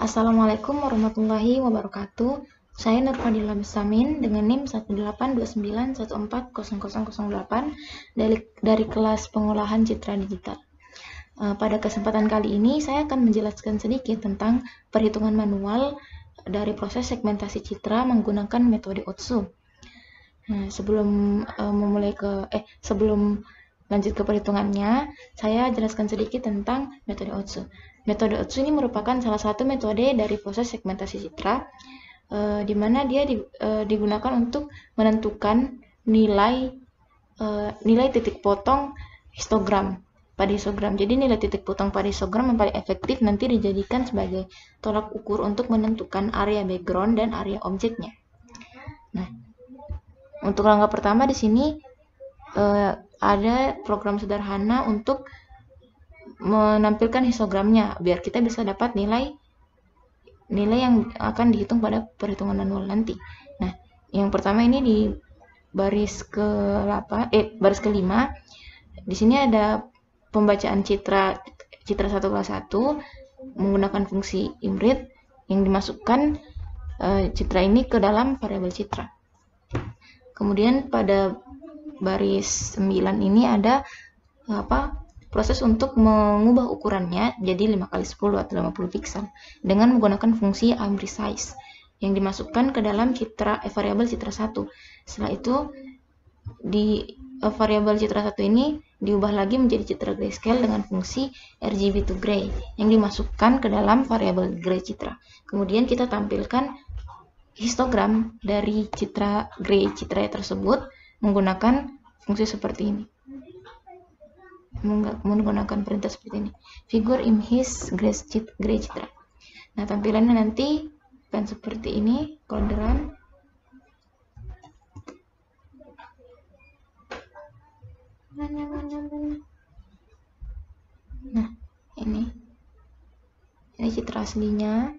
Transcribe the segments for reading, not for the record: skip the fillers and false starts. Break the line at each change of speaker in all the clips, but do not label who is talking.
Assalamualaikum warahmatullahi wabarakatuh. Saya Nurfadila Besamin dengan NIM 18291400008 dari kelas pengolahan citra digital. Pada kesempatan kali ini saya akan menjelaskan sedikit tentang perhitungan manual dari proses segmentasi citra menggunakan metode Otsu. Nah, sebelum lanjut ke perhitungannya, saya jelaskan sedikit tentang metode Otsu. Metode Otsu ini merupakan salah satu metode dari proses segmentasi citra, di mana dia digunakan untuk menentukan nilai titik potong histogram pada histogram. Jadi nilai titik potong pada histogram yang paling efektif nanti dijadikan sebagai tolak ukur untuk menentukan area background dan area objeknya. Nah, untuk langkah pertama di sini ada program sederhana untuk menampilkan histogramnya biar kita bisa dapat nilai yang akan dihitung pada perhitungan manual nanti. Nah, yang pertama ini di baris ke-5 di sini ada pembacaan citra 1 kelas 1 menggunakan fungsi imread yang dimasukkan citra ini ke dalam variabel citra. Kemudian pada baris 9 ini ada proses untuk mengubah ukurannya jadi 5x10 atau 50 pixel dengan menggunakan fungsi unprecise yang dimasukkan ke dalam variabel citra 1. Setelah itu di variabel citra 1 ini diubah lagi menjadi citra grayscale dengan fungsi RGB to gray yang dimasukkan ke dalam variabel gray citra. Kemudian kita tampilkan histogram dari citra gray citra tersebut menggunakan fungsi seperti ini, menggunakan perintah seperti ini, figure image gray citra. Nah, tampilannya nanti akan seperti ini kalau nah, ini citra aslinya.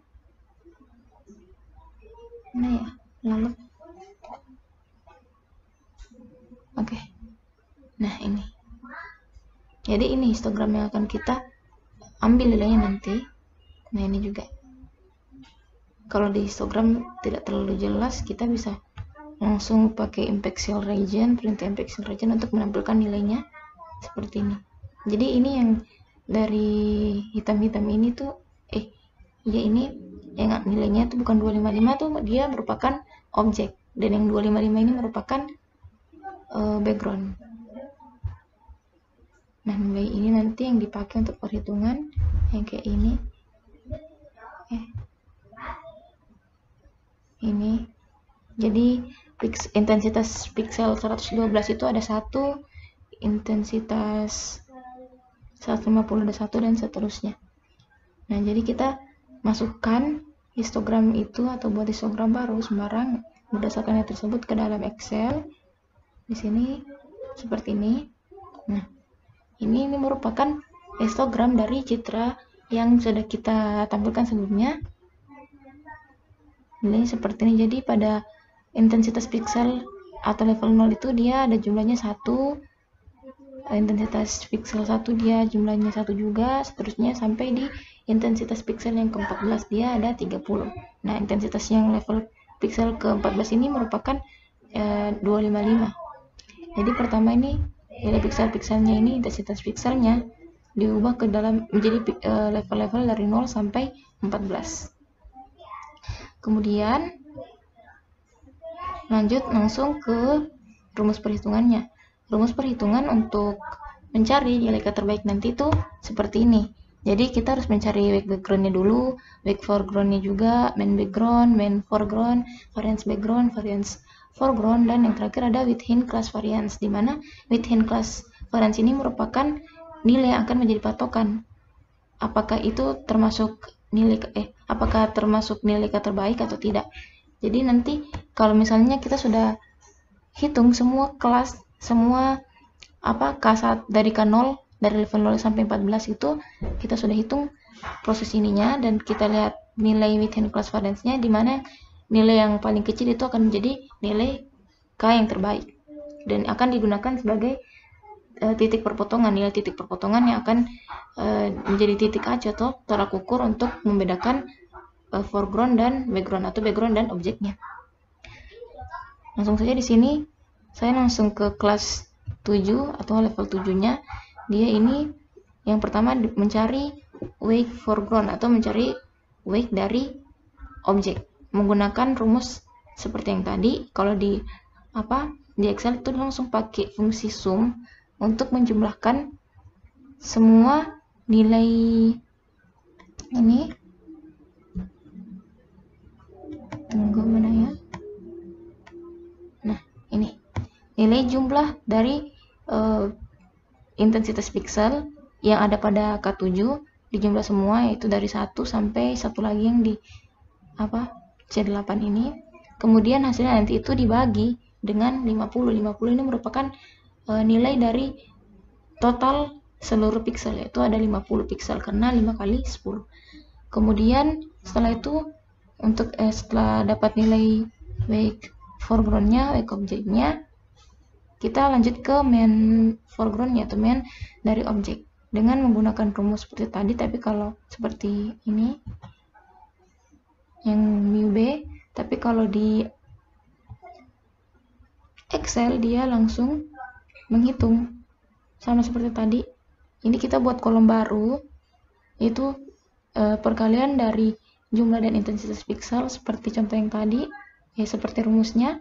Nah ya, lalu oke. Nah, ini. Jadi ini histogram yang akan kita ambil nilainya nanti. Nah, ini juga. Kalau di histogram tidak terlalu jelas, kita bisa langsung pakai impixel region, perintah impixel region untuk menampilkan nilainya seperti ini. Jadi ini yang dari hitam-hitam ini tuh ini yang nilainya itu bukan 255 tuh dia merupakan objek, dan yang 255 ini merupakan background. Nah, nilai ini nanti yang dipakai untuk perhitungan yang kayak ini. Ini. Jadi intensitas pixel 112 itu ada 1, intensitas 150 ada 1, dan seterusnya. Nah, jadi kita masukkan histogram itu atau buat histogram baru sembarang berdasarkan yang tersebut ke dalam Excel. Di sini seperti ini. Nah, ini merupakan histogram dari citra yang sudah kita tampilkan sebelumnya. Ini seperti ini. Jadi pada intensitas pixel atau level 0 itu dia ada jumlahnya 1. Intensitas pixel 1 dia jumlahnya 1 juga, seterusnya sampai di intensitas pixel yang ke-14 dia ada 30. Nah, intensitas yang level pixel ke-14 ini merupakan 255. Jadi pertama ini nilai pixel-pixelnya ini, intensitas pixelnya diubah ke dalam menjadi level-level dari 0 sampai 14. Kemudian lanjut langsung ke rumus perhitungannya. Rumus perhitungan untuk mencari nilai terbaik nanti itu seperti ini. Jadi kita harus mencari wake backgroundnya dulu, wake foregroundnya juga, main background, main foreground, variance background, variance foreground, dan yang terakhir ada within class variance, di mana within class variance ini merupakan nilai yang akan menjadi patokan. Apakah itu termasuk nilai terbaik atau tidak. Jadi nanti kalau misalnya kita sudah hitung semua kelas, semua K1 dari K0 dari level 0 sampai 14 itu kita sudah hitung proses ininya, dan kita lihat nilai within class variance-nya, di mana nilai yang paling kecil itu akan menjadi nilai K yang terbaik dan akan digunakan sebagai titik perpotongan, nilai titik perpotongan yang akan menjadi titik aja atau tolak ukur untuk membedakan foreground dan background atau background dan objeknya. Langsung saja di sini saya langsung ke kelas 7 atau level 7-nya. Dia ini yang pertama mencari wake foreground atau mencari wake dari objek menggunakan rumus seperti yang tadi. Kalau di Excel itu langsung pakai fungsi sum untuk menjumlahkan semua nilai ini. Tunggu mana ya? Nah, ini nilai jumlah dari intensitas pixel yang ada pada K7 dijumlah semua, yaitu dari 1 sampai satu lagi yang di C8 ini. Kemudian hasilnya nanti itu dibagi dengan 50. 50 ini merupakan nilai dari total seluruh pixel, yaitu ada 50 pixel karena 5 kali 10. Kemudian setelah itu setelah dapat nilai wake foregroundnya, wake objeknya, kita lanjut ke main foregroundnya atau main dari objek dengan menggunakan rumus seperti tadi. Tapi kalau seperti ini yang mu b, tapi kalau di Excel dia langsung menghitung sama seperti tadi. Ini kita buat kolom baru, yaitu perkalian dari jumlah dan intensitas pixel seperti contoh yang tadi, ya seperti rumusnya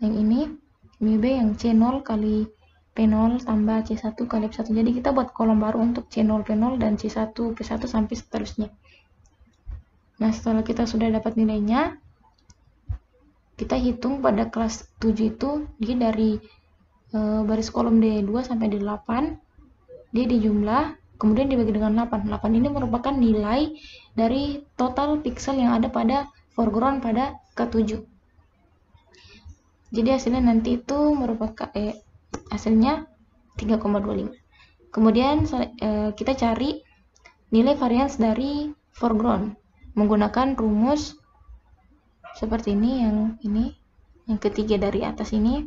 yang ini, mu b yang C0 kali P0 tambah C1 kali P1. Jadi kita buat kolom baru untuk C0 P0 dan C1 P1 sampai seterusnya. Nah, setelah kita sudah dapat nilainya, kita hitung pada kelas 7 itu dia dari baris kolom D2 sampai D8, dia dijumlah, kemudian dibagi dengan 8. 8 ini merupakan nilai dari total pixel yang ada pada foreground pada K7. Jadi hasilnya nanti itu merupakan hasilnya 3,25. Kemudian kita cari nilai variance dari foreground menggunakan rumus seperti ini, yang ketiga dari atas ini.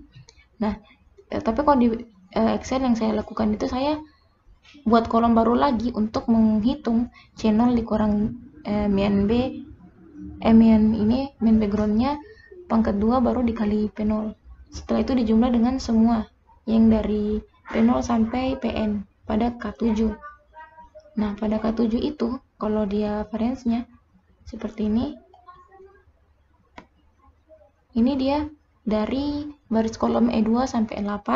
Nah, tapi kalau di Excel yang saya lakukan itu saya buat kolom baru lagi untuk menghitung C0 dikurang main backgroundnya pangkat 2 baru dikali P0. Setelah itu dijumlah dengan semua yang dari P0 sampai Pn pada K7. Nah, pada K7 itu kalau dia variance-nya seperti ini dia dari baris kolom E2 sampai E8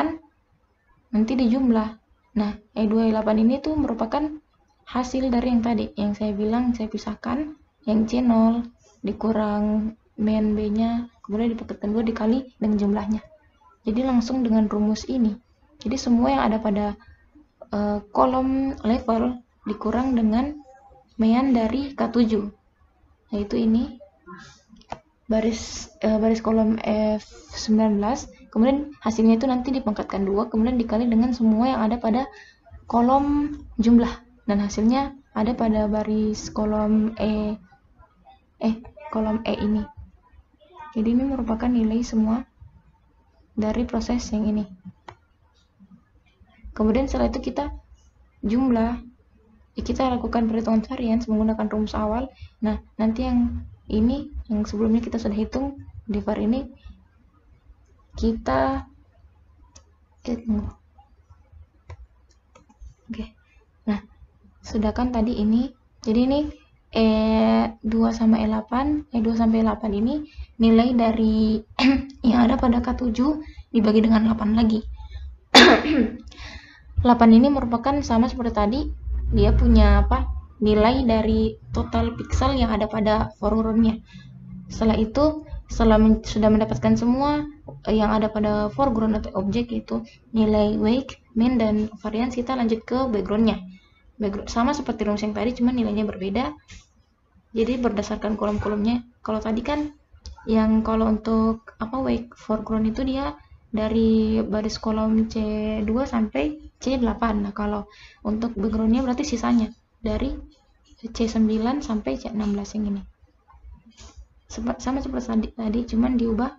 nanti dijumlah. Nah, E2 E8 ini tuh merupakan hasil dari yang tadi yang saya bilang saya pisahkan, yang C0 dikurang main B-nya, kemudian dipaketkan 2 dikali dengan jumlahnya. Jadi langsung dengan rumus ini, jadi semua yang ada pada kolom level dikurang dengan main dari K7, yaitu ini baris kolom F19, kemudian hasilnya itu nanti dipangkatkan 2, kemudian dikali dengan semua yang ada pada kolom jumlah, dan hasilnya ada pada baris kolom kolom E ini. Jadi ini merupakan nilai semua dari proses yang ini. Kemudian setelah itu kita jumlah, kita lakukan perhitungan variance menggunakan rumus awal. Nah, nanti yang ini yang sebelumnya kita sudah hitung di var ini kita Nah, sedangkan tadi ini, jadi ini E2 sama E8, E2 sampai E8 ini nilai dari yang ada pada K7 dibagi dengan 8 lagi. 8 ini merupakan sama seperti tadi, dia punya nilai dari total pixel yang ada pada foregroundnya. Setelah itu, setelah sudah mendapatkan semua yang ada pada foreground atau objek, itu nilai wake, main, dan variance, kita lanjut ke backgroundnya. Sama seperti rumus yang tadi, cuma nilainya berbeda. Jadi berdasarkan kolom-kolomnya. Kalau tadi kan yang kalau untuk wake foreground itu dia dari baris kolom C2 sampai C8. Nah, kalau untuk backgroundnya berarti sisanya dari C9 sampai C16 yang ini. Sama seperti tadi, cuman diubah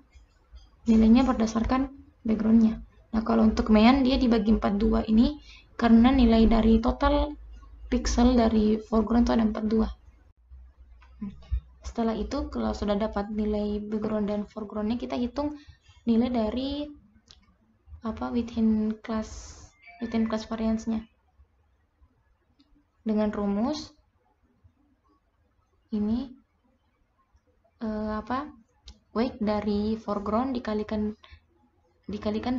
nilainya berdasarkan backgroundnya. Nah, kalau untuk main dia dibagi 42 ini karena nilai dari total pixel dari foreground itu ada 42. Setelah itu kalau sudah dapat nilai background dan foregroundnya, kita hitung nilai dari within class variance-nya dengan rumus ini weight dari foreground dikalikan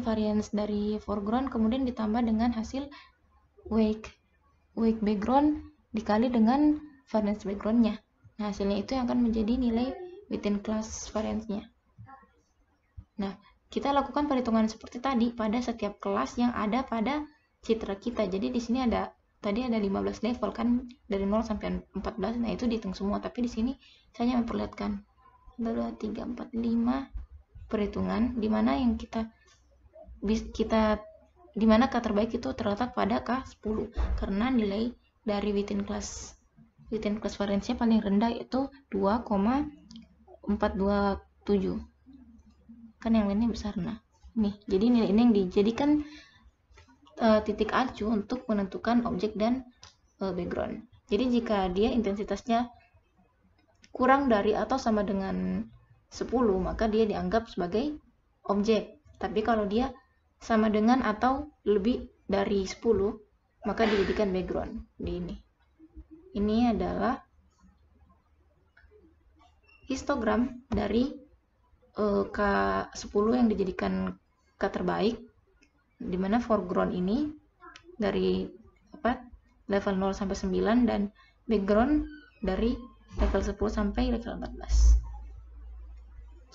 variance dari foreground, kemudian ditambah dengan hasil weight background dikali dengan variance backgroundnya. Nah, hasilnya itu yang akan menjadi nilai within class variance-nya. Nah, kita lakukan perhitungan seperti tadi pada setiap kelas yang ada pada citra kita. Jadi di sini tadi ada 15 level kan, dari 0 sampai 14. Nah, itu dihitung semua, tapi di sini saya hanya memperlihatkan 1, 2, 3, 4, 5 perhitungan dimana yang dimana K terbaik itu terletak pada K10, karena nilai dari within class variance-nya paling rendah yaitu 2,427. Kan yang lainnya besar. Nah, jadi nilai ini yang dijadikan titik acu untuk menentukan objek dan background. Jadi jika dia intensitasnya kurang dari atau sama dengan 10, maka dia dianggap sebagai objek. Tapi kalau dia sama dengan atau lebih dari 10, maka dijadikan background. Ini adalah histogram dari K10 yang dijadikan K terbaik, dimana foreground ini dari level 0 sampai 9 dan background dari level 10 sampai level 14.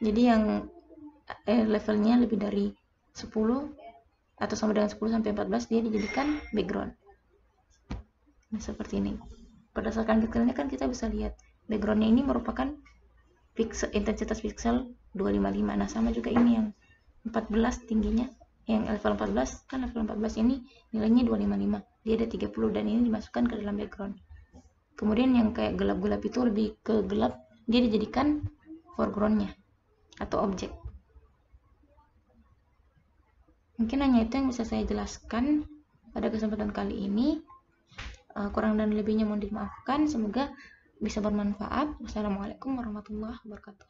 Jadi yang levelnya lebih dari 10 atau sama dengan 10 sampai 14 dia dijadikan background. Nah, seperti ini. Berdasarkan pixelnya kan kita bisa lihat backgroundnya ini merupakan intensitas pixel 255. Nah, sama juga ini yang 14 tingginya, yang level 14 kan level 14 ini nilainya 255. Dia ada 30 dan ini dimasukkan ke dalam background. Kemudian yang kayak gelap-gelap itu lebih ke gelap, dia dijadikan foregroundnya atau objek. Mungkin hanya itu yang bisa saya jelaskan pada kesempatan kali ini. Kurang dan lebihnya mohon dimaafkan. Semoga bisa bermanfaat. Wassalamualaikum warahmatullahi wabarakatuh.